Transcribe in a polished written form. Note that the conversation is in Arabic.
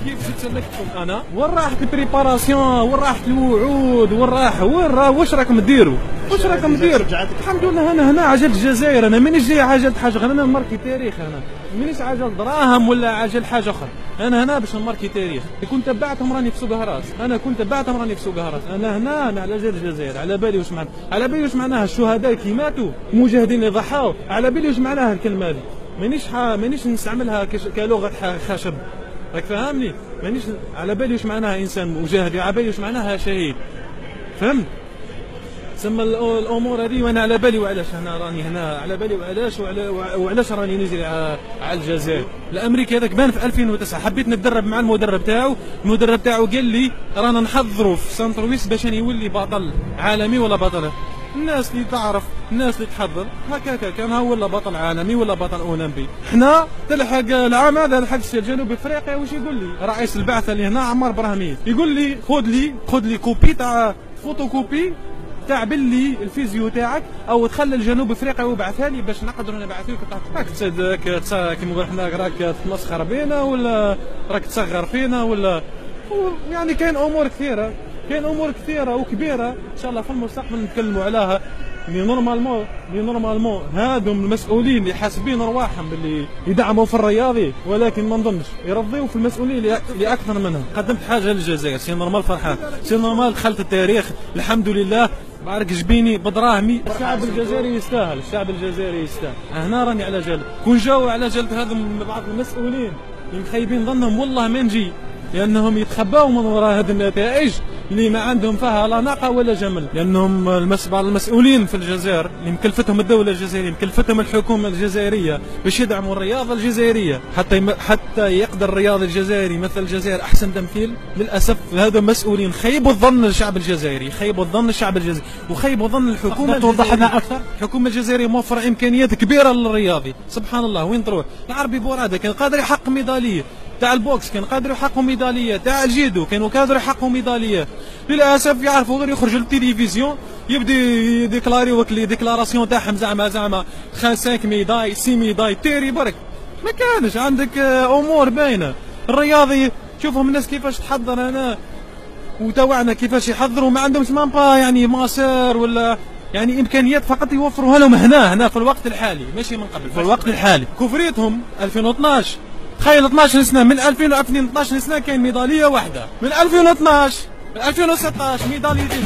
كيف جيت سلكتكم انا؟ وين راحت البريباراسيون؟ وين راحت الوعود؟ وين واش راكم ديروا؟ الحمد لله انا هنا عجلت الجزائر، انا مانيش جاي عجلت حاجه غير انا نماركي تاريخ، انا مانيش عجل دراهم ولا عجل حاجه اخرى، انا هنا باش نماركي تاريخ. كنت تبعتهم راني في سوق هراس، انا هنا على جال الجزائر، على بالي واش معناها الشهداء كي ماتوا، المجاهدين اللي ضحاو، على بالي واش معناها الكلمه هذه، مانيش نستعملها كلغه خشب، راك فاهمني؟ مانيش على بالي واش معناها انسان مجاهد، على بالي واش معناها شهيد، فهمت؟ تسمى الامور هذه وانا على بالي وعلاش انا راني هنا، على بالي وعلاش راني نجري على الجزائر. الامريكي هذاك بان في 2009، حبيت نتدرب مع المدرب تاعو قال لي رانا نحضروا في سانترويس باش يولي بطل عالمي ولا بطل. الناس اللي تعرف، الناس اللي تحضر هكاك كان هو ولا بطل عالمي ولا بطل اولمبي. حنا تلحق العام هذا لحق جنوب افريقيا، واش يقول لي رئيس البعثه اللي هنا عمار براهمي، يقول لي خذ لي كوبي تاع فوتوكوبي تاع باللي الفيزيو تاعك او تخلى الجنوب افريقيا وبعثها لي باش نقدروا نبعثوا لك. راك كيما نقول حنا راك تمسخر بينا ولا راك تصغر فينا ولا يعني كاين امور كثيره وكبيره ان شاء الله في المستقبل نتكلموا عليها. لي نورمالمون هادم المسؤولين اللي حاسبين رواحهم باللي يدعموا في الرياضي، ولكن ما نظنش يرضيوا في المسؤولين اللي اكثر منهم. قدمت حاجه للجزائر، سي نورمال فرحان، سي نورمال دخلت التاريخ الحمد لله، بارك جبيني بدراهمي. الشعب الجزائري يستاهل، هنا راني على جال، كون جاوا على جال هذم بعض المسؤولين اللي مخيبين ظنهم والله ما نجي، لانهم يتخباوا من وراء هذه النتائج اللي ما عندهم فيها لا ناقه ولا جمل، لانهم بعض المسؤولين في الجزائر اللي مكلفتهم الدوله الجزائريه، مكلفتهم الحكومه الجزائريه باش يدعموا الرياضه الجزائريه حتى يقدر الرياضي الجزائري مثل الجزائر احسن تمثيل. للاسف هذا مسؤولين خيبوا الظن الشعب الجزائري، وخيبوا ظن الحكومه. توضح لنا اكثر. الحكومه الجزائريه موفره امكانيات كبيره للرياضي، سبحان الله وين تروح. العربي بوراده كان قادر يحقق ميداليه، تاع البوكس كان قادروا يحققوا ميداليه، تاع الجيدو كانوا قادروا يحققوا ميداليه. للاسف يعرفوا غير يخرجوا للتلفزيون يبدي يديكلاريو لي ديكلاراسيون تاعهم زعما 5 ميداي 6 ميداي تيري برك. ما كانش عندك امور باينه. الرياضي شوفهم الناس كيفاش تحضر هنا وتوعنا كيفاش يحضروا، ما عندهمش مامبا يعني ماسر ولا يعني امكانيات فقط يوفروها لهم هنا في الوقت الحالي، ماشي من قبل، في الوقت الحالي. كفريتهم 2012 تخيل 12 سنه، من 2012 سنه كاين ميداليه واحده، من 2012 2016 ميداليتين.